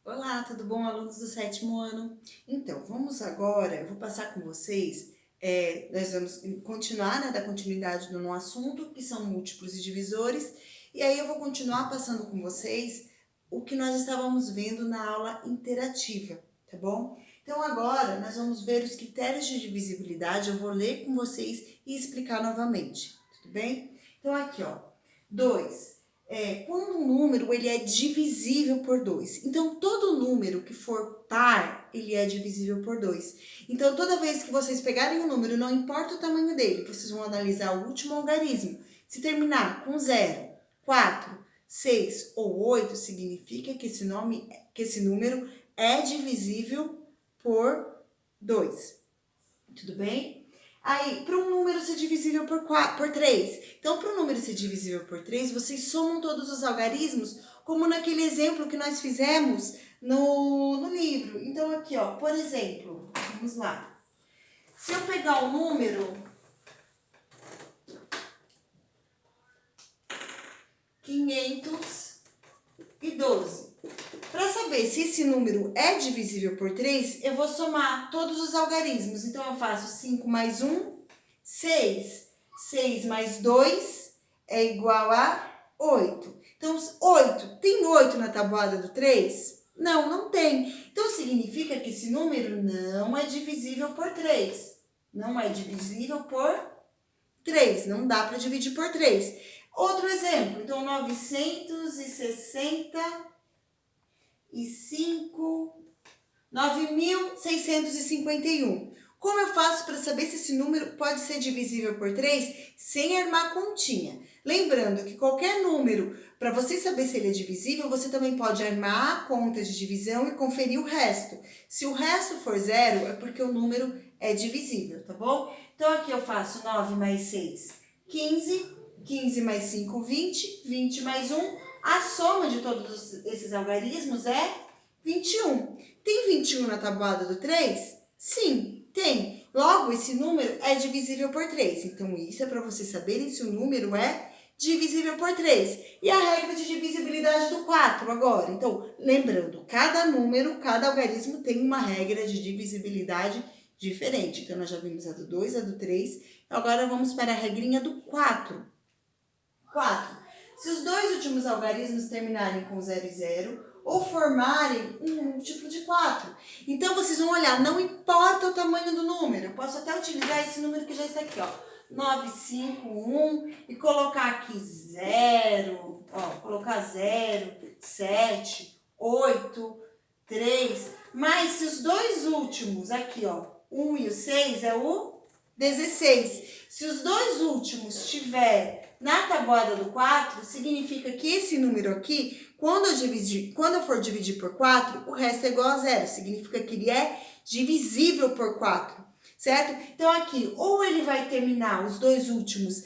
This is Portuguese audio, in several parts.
Olá, tudo bom, alunos do 7º ano? Então, vamos agora, eu vou passar com vocês, nós vamos continuar, né, dar continuidade no assunto, que são múltiplos e divisores, e aí eu vou continuar passando com vocês o que nós estávamos vendo na aula interativa, tá bom? Então agora nós vamos ver os critérios de divisibilidade, eu vou ler com vocês e explicar novamente, tudo bem? Então aqui, ó, 2. Quando um número ele é divisível por 2. Então, todo número que for par, ele é divisível por 2. Então, toda vez que vocês pegarem um número, não importa o tamanho dele, vocês vão analisar o último algarismo. Se terminar com 0, 4, 6 ou 8, significa que esse número é divisível por 2. Tudo bem? Aí, para um número ser divisível por 3. Então, para um número ser divisível por 3, vocês somam todos os algarismos, como naquele exemplo que nós fizemos no livro. Então, aqui, ó, por exemplo, vamos lá. Se eu pegar o número 512, para saber se esse número é divisível por 3, eu vou somar todos os algarismos. Então, eu faço 5 mais 1, 6. 6 mais 2 é igual a 8. Então, 8. Tem 8 na tabuada do 3? Não, não tem. Então, significa que esse número não é divisível por 3. Não é divisível por 3. Não dá para dividir por 3. Outro exemplo. Então, 9.651. Como eu faço para saber se esse número pode ser divisível por 3 sem armar continha? Lembrando que qualquer número, para você saber se ele é divisível, você também pode armar a conta de divisão e conferir o resto. Se o resto for 0, é porque o número é divisível, tá bom? Então, aqui eu faço 9 mais 6, 15. 15 mais 5, 20. 20 mais 1. A soma de todos esses algarismos é 21. Tem 21 na tabuada do 3? Sim, tem. Logo, esse número é divisível por 3. Então, isso é para vocês saberem se o número é divisível por 3. E a regra de divisibilidade do 4 agora. Então, lembrando, cada número, cada algarismo tem uma regra de divisibilidade diferente. Então, nós já vimos a do 2, a do 3. Agora, vamos para a regrinha do 4. 4. Se os dois últimos algarismos terminarem com 0 e 0 ou formarem um múltiplo de 4. Então, vocês vão olhar, não importa o tamanho do número. Eu posso até utilizar esse número que já está aqui, ó. 951 e colocar aqui 0, ó, colocar 0, 7, 8, 3. Mas se os dois últimos, aqui, ó, 1 e o 6 é o 16. Se os dois últimos tiver na tabuada do 4, significa que esse número aqui, quando eu for dividir por 4, o resto é igual a 0. Significa que ele é divisível por 4, certo? Então, aqui, ou ele vai terminar os dois últimos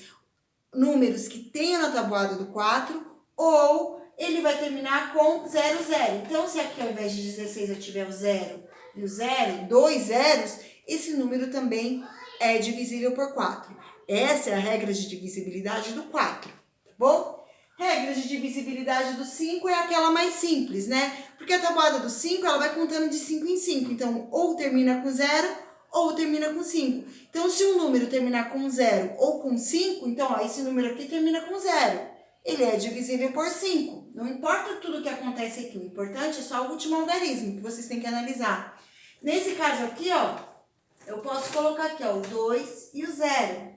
números que tenha na tabuada do 4, ou ele vai terminar com 0, 0. Então, se aqui ao invés de 16 eu tiver o 0 e o 0, dois zeros, esse número também é divisível por 4. Essa é a regra de divisibilidade do 4, tá bom? Regra de divisibilidade do 5 é aquela mais simples, né? Porque a tabuada do 5, ela vai contando de 5 em 5. Então, ou termina com 0, ou termina com 5. Então, se um número terminar com 0 ou com 5, então, ó, esse número aqui termina com 0. Ele é divisível por 5. Não importa tudo que acontece aqui, o importante é só o último algarismo que vocês têm que analisar. Nesse caso aqui, ó, eu posso colocar aqui, ó, o 2 e o 0.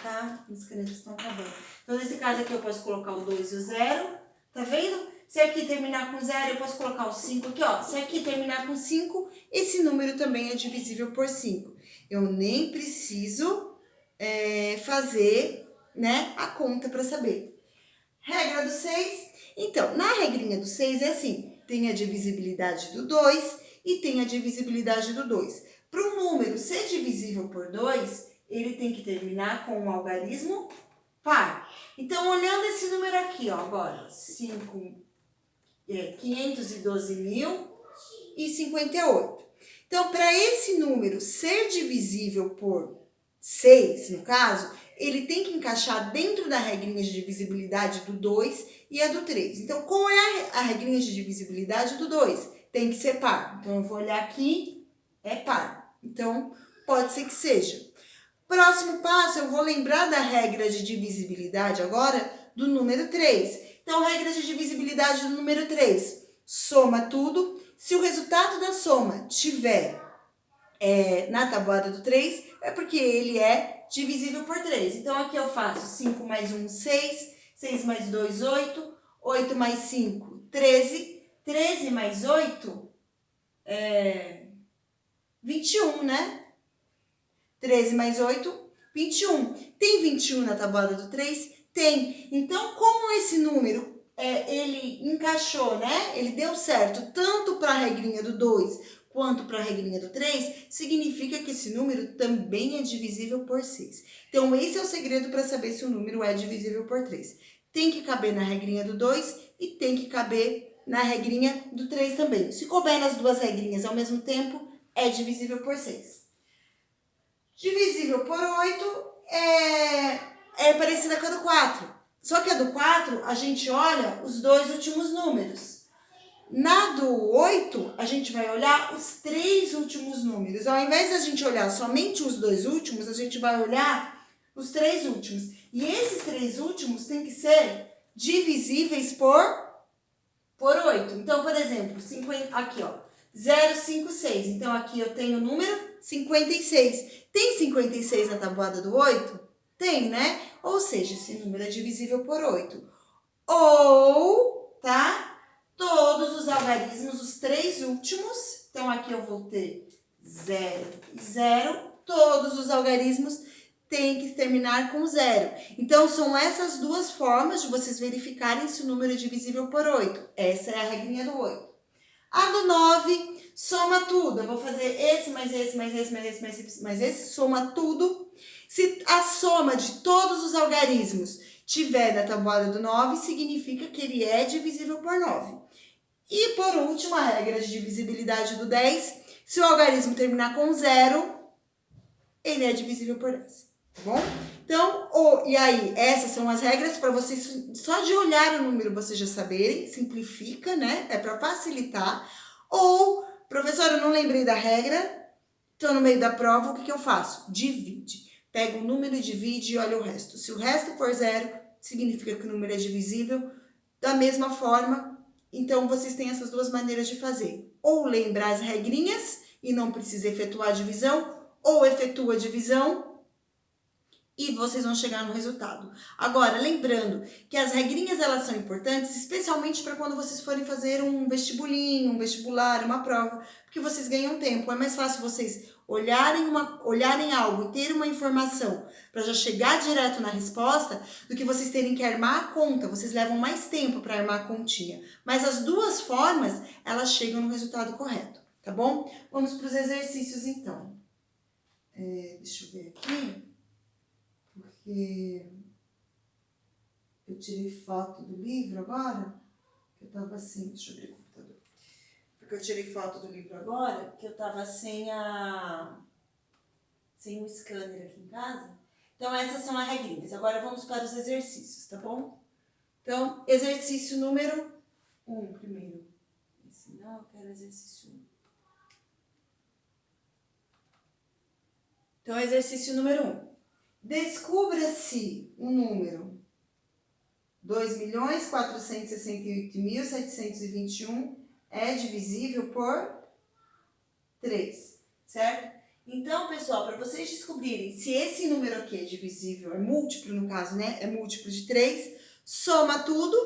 Tá? As canetas estão acabando. Então, nesse caso aqui, eu posso colocar o 2 e o 0. Tá vendo? Se aqui terminar com 0, eu posso colocar o 5 aqui, ó. Se aqui terminar com 5, esse número também é divisível por 5. Eu nem preciso fazer, né, a conta para saber. Regra do 6. Então, na regrinha do 6 é assim. Tem a divisibilidade do 2 e tem a divisibilidade do 2. Para um número ser divisível por 2, ele tem que terminar com um algarismo par. Então, olhando esse número aqui, ó, agora, 512.058. Então, para esse número ser divisível por 6, no caso, ele tem que encaixar dentro da regrinha de divisibilidade do 2 e a do 3. Então, qual é a regrinha de divisibilidade do 2? Tem que ser par. Então, eu vou olhar aqui, é par. Então, pode ser que seja. Próximo passo, eu vou lembrar da regra de divisibilidade agora do número 3. Então, regra de divisibilidade do número 3. Soma tudo. Se o resultado da soma tiver na tabuada do 3, é porque ele é divisível por 3. Então, aqui eu faço 5 mais 1, 6. 6 mais 2, 8. 8 mais 5, 13. 13 mais 8 é 21, né? 13 mais 8, 21. Tem 21 na tabuada do 3? Tem. Então, como esse número, ele encaixou, né? Ele deu certo tanto para a regrinha do 2 quanto para a regrinha do 3, significa que esse número também é divisível por 6. Então, esse é o segredo para saber se o número é divisível por 3. Tem que caber na regrinha do 2 e tem que caber na regrinha do 3 também. Se couber nas duas regrinhas ao mesmo tempo, é divisível por 6. Divisível por 8 é parecida com a do 4. Só que a do 4, a gente olha os dois últimos números. Na do 8, a gente vai olhar os 3 últimos números. Ao invés de a gente olhar somente os 2 últimos, a gente vai olhar os 3 últimos. E esses 3 últimos têm que ser divisíveis por 8. Então, por exemplo, 50, aqui, ó, 0, 5, 6. Então, aqui eu tenho o número 56. Tem 56 na tabuada do 8? Tem, né? Ou seja, esse número é divisível por 8. Ou, tá? Todos os algarismos, os 3 últimos. Então, aqui eu vou ter 0 e 0. Todos os algarismos têm que terminar com 0. Então, são essas duas formas de vocês verificarem se o número é divisível por 8. Essa é a regrinha do 8. A do 9, soma tudo. Eu vou fazer esse, mais esse, mais esse, mais esse, mais esse, mais esse, soma tudo. Se a soma de todos os algarismos tiver na tabuada do 9, significa que ele é divisível por 9. E por último, a regra de divisibilidade do 10, se o algarismo terminar com 0, ele é divisível por 10, tá bom? Então, e aí, essas são as regras para vocês, só de olhar o número vocês já saberem, simplifica, né? É para facilitar. Ou, professora, eu não lembrei da regra, estou no meio da prova, o que eu faço? Divide. Pega o número e divide e olha o resto. Se o resto for 0, significa que o número é divisível. Da mesma forma, então vocês têm essas duas maneiras de fazer. Ou lembrar as regrinhas e não precisa efetuar a divisão, ou efetua a divisão e vocês vão chegar no resultado. Agora, lembrando que as regrinhas, elas são importantes, especialmente para quando vocês forem fazer um vestibulinho, um vestibular, uma prova, porque vocês ganham tempo. É mais fácil vocês olharem algo e ter uma informação para já chegar direto na resposta do que vocês terem que armar a conta. Vocês levam mais tempo para armar a continha. Mas as duas formas, elas chegam no resultado correto, tá bom? Vamos para os exercícios, então. Deixa eu ver aqui. Porque eu tirei foto do livro agora, que eu tava assim, deixa eu abrir o computador. Porque eu tirei foto do livro agora, que eu tava sem o scanner aqui em casa. Então, essas são as regrinhas. Agora, vamos para os exercícios, tá bom? Então, exercício número 1 primeiro. Esse não, eu quero exercício 1. Então, exercício número 1. Descubra-se o número 2.468.721 é divisível por 3, certo? Então, pessoal, para vocês descobrirem se esse número aqui é divisível, é múltiplo no caso, né? É múltiplo de 3, soma tudo,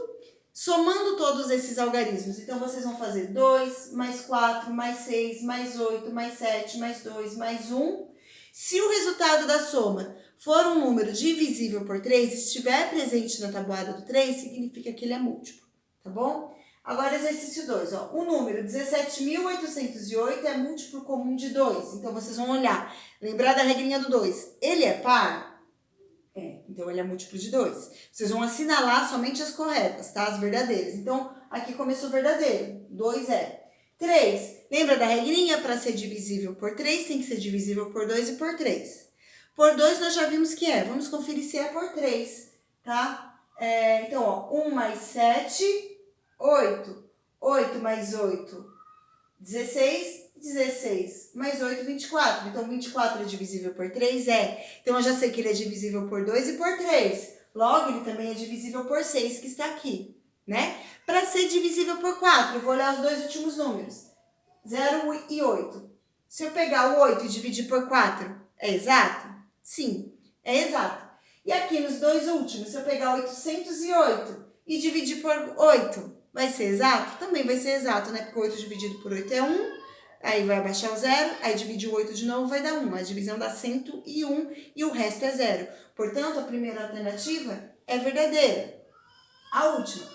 somando todos esses algarismos. Então, vocês vão fazer 2, mais 4, mais 6, mais 8, mais 7, mais 2, mais 1. Se o resultado da soma for um número divisível por 3, estiver presente na tabuada do 3, significa que ele é múltiplo, tá bom? Agora, exercício 2, ó. O número 17.808 é múltiplo comum de 2. Então, vocês vão olhar, lembrar da regrinha do 2. Ele é par? Então ele é múltiplo de 2. Vocês vão assinalar somente as corretas, tá? As verdadeiras. Então, aqui começou verdadeiro. 2 é. 3. Lembra da regrinha? Para ser divisível por 3, tem que ser divisível por 2 e por 3. Por 2 nós já vimos que é. Vamos conferir se é por 3, tá? Então, ó, 1 mais 7, 8. 8 mais 8, 16. 16 mais 8, 24. Então, 24 é divisível por 3? É. Então, eu já sei que ele é divisível por 2 e por 3. Logo, ele também é divisível por 6, que está aqui, né? Para ser divisível por 4, eu vou olhar os dois últimos números. 0 e 8. Se eu pegar o 8 e dividir por 4, é exato? Sim, é exato. E aqui nos dois últimos, se eu pegar 808 e dividir por 8, vai ser exato? Também vai ser exato, né? Porque 8 dividido por 8 é 1. Aí vai abaixar o 0, aí divide o 8 de novo, vai dar 1. A divisão dá 101 e o resto é 0. Portanto, a primeira alternativa é verdadeira. A última.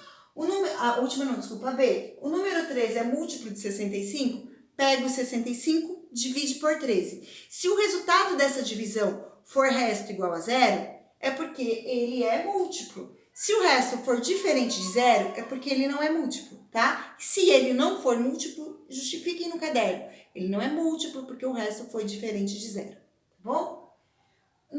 A última não, desculpa, a B. O número 13 é múltiplo de 65? Pega o 65, divide por 13. Se o resultado dessa divisão for resto igual a 0, é porque ele é múltiplo. Se o resto for diferente de 0, é porque ele não é múltiplo, tá? Se ele não for múltiplo, justifiquem no caderno. Ele não é múltiplo porque o resto foi diferente de 0, tá bom? O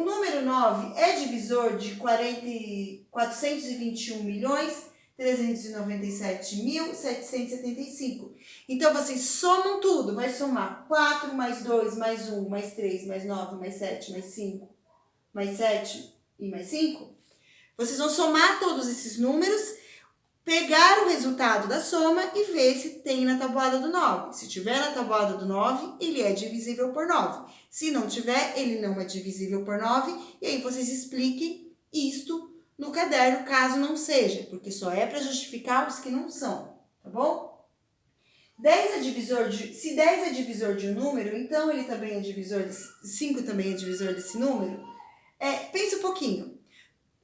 número 9 é divisor de 421.397.775. Então, vocês somam tudo. Vai somar 4 mais 2 mais 1 mais 3 mais 9 mais 7 mais 5 mais 7 e mais 5. Vocês vão somar todos esses números, pegar o resultado da soma e ver se tem na tabuada do 9. Se tiver na tabuada do 9, ele é divisível por 9. Se não tiver, ele não é divisível por 9. E aí vocês expliquem isto no caderno, caso não seja, porque só é para justificar os que não são, tá bom? Se 10 é divisor de um número, então ele também é divisor de 5 também é divisor desse número. Pensa um pouquinho.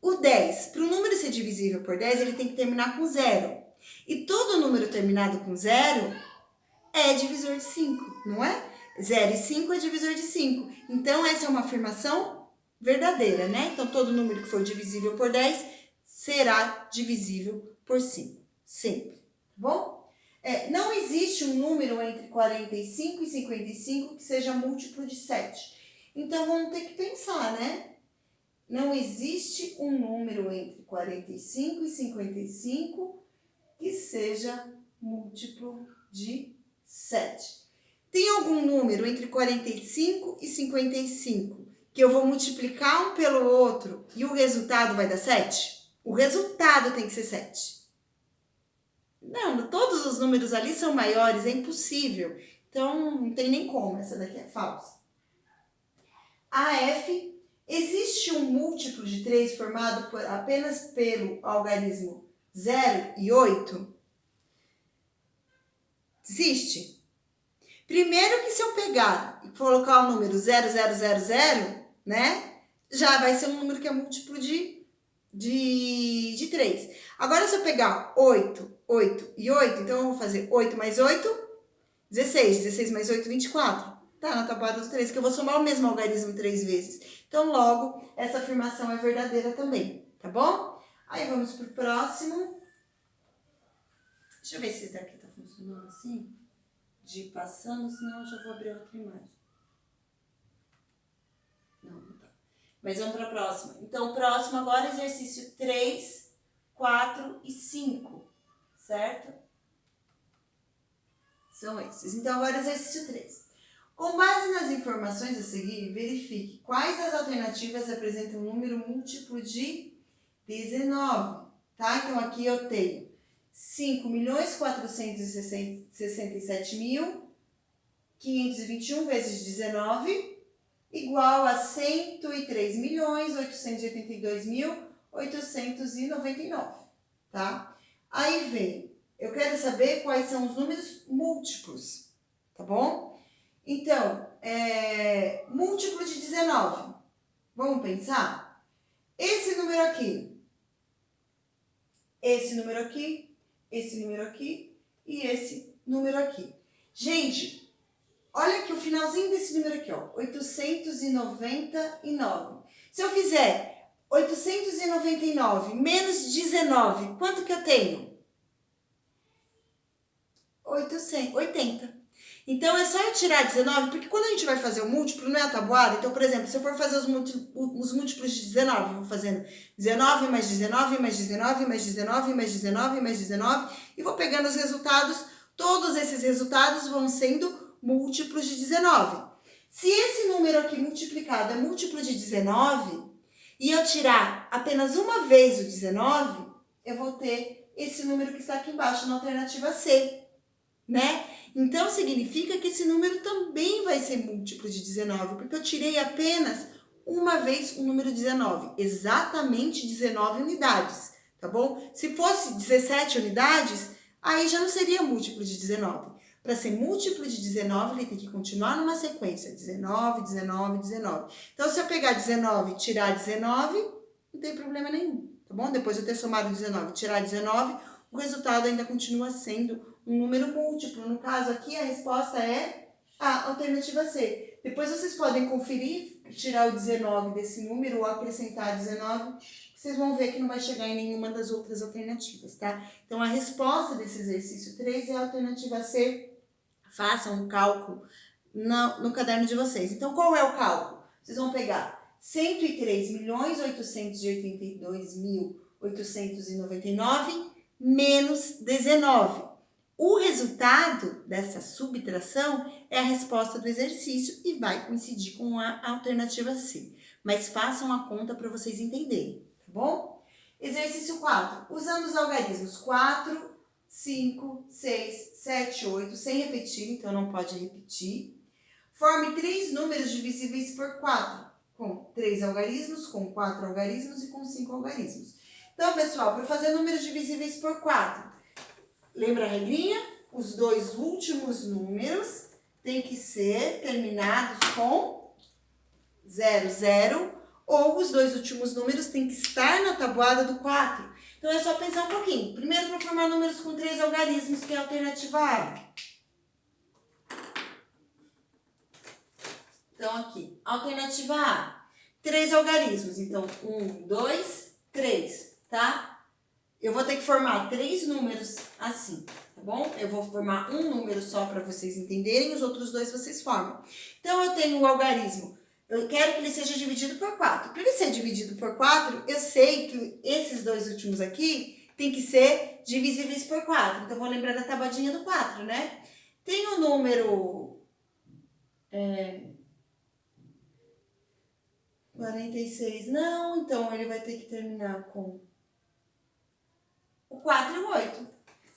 O 10, para o número ser divisível por 10, ele tem que terminar com 0. E todo número terminado com 0 é divisor de 5, não é? 0 e 5 é divisor de 5. Então, essa é uma afirmação verdadeira, né? Então, todo número que for divisível por 10 será divisível por 5, sempre, tá bom? Não existe um número entre 45 e 55 que seja múltiplo de 7. Então, vamos ter que pensar, né? Não existe um número entre 45 e 55 que seja múltiplo de 7. Tem algum número entre 45 e 55 que eu vou multiplicar um pelo outro e o resultado vai dar 7? O resultado tem que ser 7. Não, todos os números ali são maiores, é impossível. Então, não tem nem como, essa daqui é falsa. A F. Existe um múltiplo de 3 formado apenas pelo algarismo 0 e 8? Existe. Primeiro que se eu pegar e colocar o número 0000, né? Já vai ser um número que é múltiplo de 3. Agora, se eu pegar 8, 8 e 8, então eu vou fazer 8 mais 8, 16. 16 mais 8, 24. Tá na tabuada do 3, que eu vou somar o mesmo algarismo 3 vezes. Então, logo, essa afirmação é verdadeira também, tá bom? Aí, vamos pro próximo. Deixa eu ver se esse daqui tá funcionando assim. De ir passando, senão eu já vou abrir outra imagem. Não tá. Mas vamos para a próxima. Então, o próximo agora é exercício 3, 4 e 5, certo? São esses. Então, agora exercício 3. Com base nas informações a seguir, verifique quais das alternativas apresentam um número múltiplo de 19, tá? Então, aqui eu tenho 5.467.521 vezes 19 igual a 103.882.899, tá? Aí vem, eu quero saber quais são os números múltiplos, tá bom? Então, múltiplo de 19. Vamos pensar? Esse número aqui, esse número aqui, esse número aqui e esse número aqui. Gente, olha aqui o finalzinho desse número aqui, ó, 899. Se eu fizer 899 menos 19, quanto que eu tenho? 80. Então, é só eu tirar 19, porque quando a gente vai fazer o múltiplo, não é a tabuada. Então, por exemplo, se eu for fazer os múltiplos de 19, eu vou fazendo 19 mais 19 mais 19 mais 19 mais 19 mais 19 e vou pegando os resultados. Todos esses resultados vão sendo múltiplos de 19. Se esse número aqui multiplicado é múltiplo de 19 e eu tirar apenas uma vez o 19, eu vou ter esse número que está aqui embaixo na alternativa C, né? Então, significa que esse número também vai ser múltiplo de 19, porque eu tirei apenas uma vez o número 19, exatamente 19 unidades, tá bom? Se fosse 17 unidades, aí já não seria múltiplo de 19. Para ser múltiplo de 19, ele tem que continuar numa sequência, 19, 19, 19. Então, se eu pegar 19 e tirar 19, não tem problema nenhum, tá bom? Depois de eu ter somado 19 e tirar 19, o resultado ainda continua sendo um número múltiplo. No caso aqui, a resposta é a alternativa C. Depois vocês podem conferir, tirar o 19 desse número ou acrescentar 19, vocês vão ver que não vai chegar em nenhuma das outras alternativas, tá? Então, a resposta desse exercício 3 é a alternativa C. Façam um cálculo no caderno de vocês. Então, qual é o cálculo? Vocês vão pegar 103.882.899 menos 19. O resultado dessa subtração é a resposta do exercício e vai coincidir com a alternativa C. Mas façam a conta para vocês entenderem, tá bom? Exercício 4. Usando os algarismos 4, 5, 6, 7, 8, sem repetir, então não pode repetir. Forme 3 números divisíveis por 4, com 3 algarismos, com 4 algarismos e com 5 algarismos. Então, pessoal, para fazer números divisíveis por 4, lembra a regrinha? Os dois últimos números têm que ser terminados com 0, 0, ou os dois últimos números têm que estar na tabuada do 4. Então, é só pensar um pouquinho. Primeiro, para formar números com 3 algarismos, que é a alternativa A. Então, aqui, alternativa A. 3 algarismos. Então, 1, 2, 3, tá? Eu vou ter que formar 3 números assim, tá bom? Eu vou formar um número só para vocês entenderem, os outros 2 vocês formam. Então, eu tenho o algarismo. Eu quero que ele seja dividido por 4. Para ele ser dividido por 4, eu sei que esses 2 últimos aqui tem que ser divisíveis por 4. Então, eu vou lembrar da tabadinha do 4, né? Tem o número 46. Não, então ele vai ter que terminar com o 4 e o 8.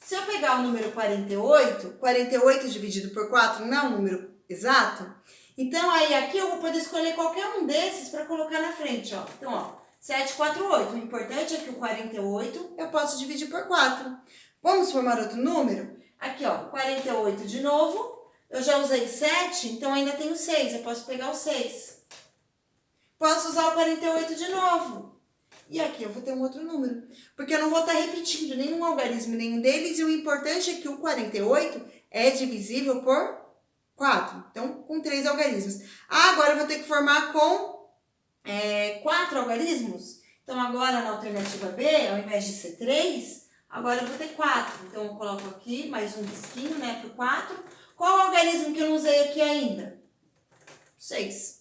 Se eu pegar o número 48, 48 dividido por 4 não é um número exato? Então, aí aqui eu vou poder escolher qualquer um desses para colocar na frente, ó. Então, ó, 7, 4, 8. O importante é que o 48 eu posso dividir por 4. Vamos formar outro número? Aqui, ó, 48 de novo. Eu já usei 7, então ainda tenho 6. Eu posso pegar o 6. Posso usar o 48 de novo. E aqui eu vou ter um outro número. Porque eu não vou estar repetindo nenhum algarismo, nenhum deles. E o importante é que o 48 é divisível por 4. Então, com 3 algarismos. Ah, agora eu vou ter que formar com 4 algarismos. Então, agora na alternativa B, ao invés de ser 3, agora eu vou ter 4. Então, eu coloco aqui mais um risquinho, né, para o 4. Qual o algarismo que eu não usei aqui ainda? 6.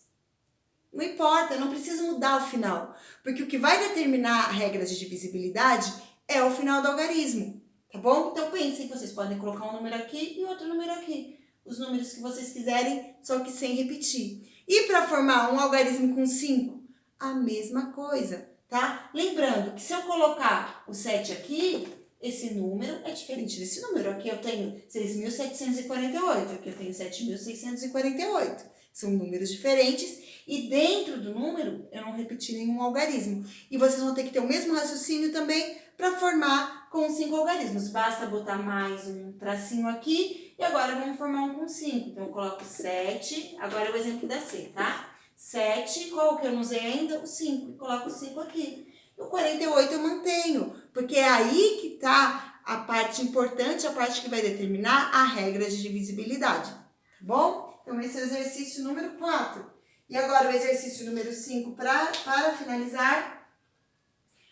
Não importa, eu não preciso mudar o final. Porque o que vai determinar a regra de divisibilidade é o final do algarismo. Tá bom? Então, pensem que vocês podem colocar um número aqui e outro número aqui. Os números que vocês quiserem, só que sem repetir. E para formar um algarismo com 5? A mesma coisa, tá? Lembrando que se eu colocar o 7 aqui, esse número é diferente desse número. Aqui eu tenho 6.748, aqui eu tenho 7.648. São números diferentes e dentro do número eu não repeti nenhum algarismo. E vocês vão ter que ter o mesmo raciocínio também para formar com 5 algarismos. Basta botar mais um tracinho aqui e agora vamos formar um com 5. Então eu coloco 7, agora é o exemplo da C, tá? 7, qual que eu não usei ainda? O 5, e coloco o 5 aqui. O 48 eu mantenho, porque é aí que está a parte importante, a parte que vai determinar a regra de divisibilidade, tá bom? Então, esse é o exercício número 4. E agora o exercício número 5, para finalizar.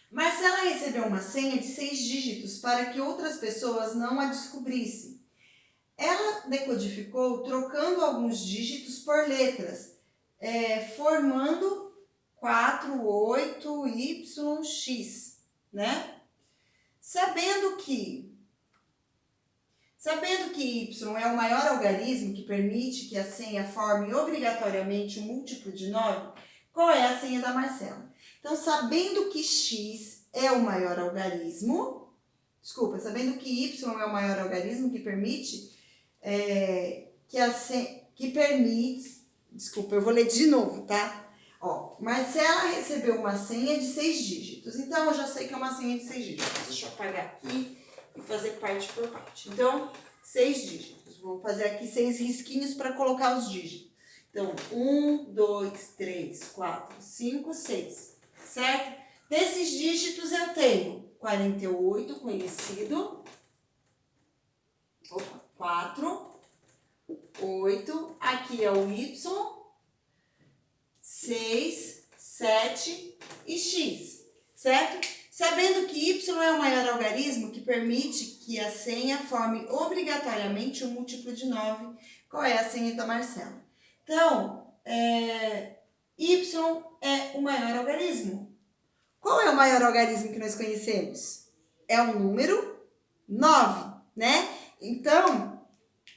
Marcela recebeu uma senha de 6 dígitos para que outras pessoas não a descobrissem. Ela decodificou trocando alguns dígitos por letras, formando 4, 8, Y, X, né? Sabendo que Y é o maior algarismo que permite que a senha forme obrigatoriamente um múltiplo de 9, qual é a senha da Marcela? Então, sabendo que X é o maior algarismo, sabendo que Y é o maior algarismo que permite eu vou ler de novo, tá? Ó, Marcela recebeu uma senha de 6 dígitos. Então, eu já sei que é uma senha de 6 dígitos. Deixa eu apagar aqui e fazer parte por parte. Então, 6 dígitos. Vou fazer aqui 6 risquinhos para colocar os dígitos. Então, 1, 2, 3, 4, 5, 6. Certo? Desses dígitos eu tenho 48 conhecido. 4, 8. Aqui é o Y. 6, 7 e X, certo? Sabendo que Y é o maior algarismo que permite que a senha forme obrigatoriamente um múltiplo de 9, qual é a senha da Marcela? Então, Y é o maior algarismo. Qual é o maior algarismo que nós conhecemos? É o número 9, né? Então,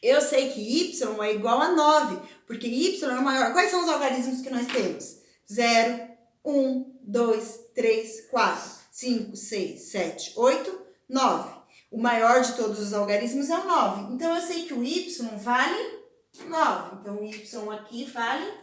eu sei que Y é igual a 9, porque Y é o maior. Quais são os algarismos que nós temos? 0, 1, 2, 3, 4, 5, 6, 7, 8, 9. O maior de todos os algarismos é o 9. Então, eu sei que o Y vale 9. Então, o Y aqui vale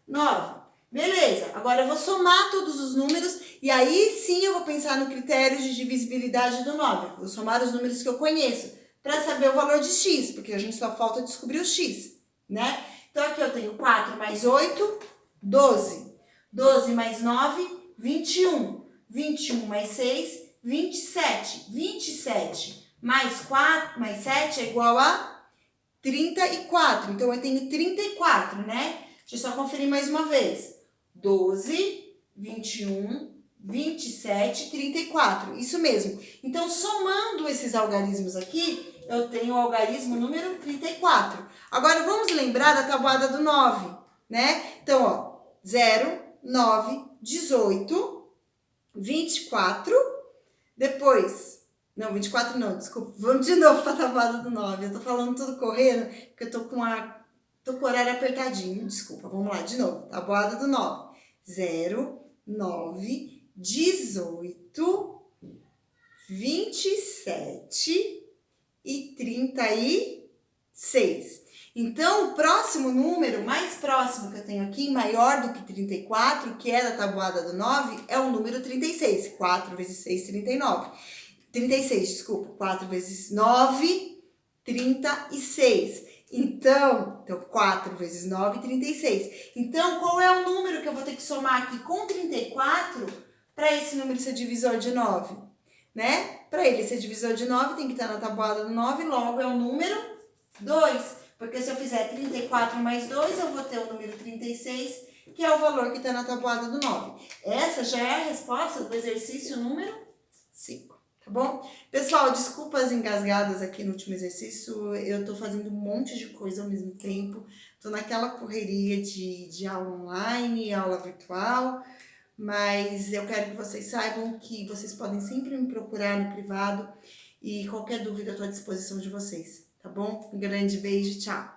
9. Beleza, agora eu vou somar todos os números e aí sim eu vou pensar no critério de divisibilidade do 9. Vou somar os números que eu conheço para saber o valor de X, porque a gente só falta descobrir o X, né? Então, aqui eu tenho 4 mais 8, 12. 12 mais 9, 21. 21 mais 6, 27. 27 mais 4, mais 7 é igual a 34. Então, eu tenho 34, né? Deixa eu só conferir mais uma vez. 12, 21, 27, 34. Isso mesmo. Então, somando esses algarismos aqui, eu tenho o algarismo número 34. Agora, vamos lembrar da tabuada do 9, né? Então, ó, 0, 9, 18, 24, depois... Não, 24 não, desculpa. Vamos de novo para a tabuada do 9. Eu tô falando tudo correndo, porque eu tô com o horário apertadinho. Desculpa, vamos lá, de novo. Tabuada do 9. 0, 9, 18, 27... e 36. Então, o próximo número, mais próximo que eu tenho aqui, maior do que 34, que é da tabuada do 9, é o número 36. 4 vezes 6, 39. 36, desculpa. 4 vezes 9, 36. Então 4 vezes 9, 36. Então, qual é o número que eu vou ter que somar aqui com 34 para esse número ser divisor de 9? Né? Para ele ser divisor de 9, tem que estar na tabuada do 9, logo é o número 2. Porque se eu fizer 34 mais 2, eu vou ter o número 36, que é o valor que está na tabuada do 9. Essa já é a resposta do exercício número 5, tá bom? Pessoal, desculpa as engasgadas aqui no último exercício, eu tô fazendo um monte de coisa ao mesmo tempo, tô naquela correria de aula online, aula virtual, mas eu quero que vocês saibam que vocês podem sempre me procurar no privado e qualquer dúvida eu estou à disposição de vocês, tá bom? Um grande beijo, tchau!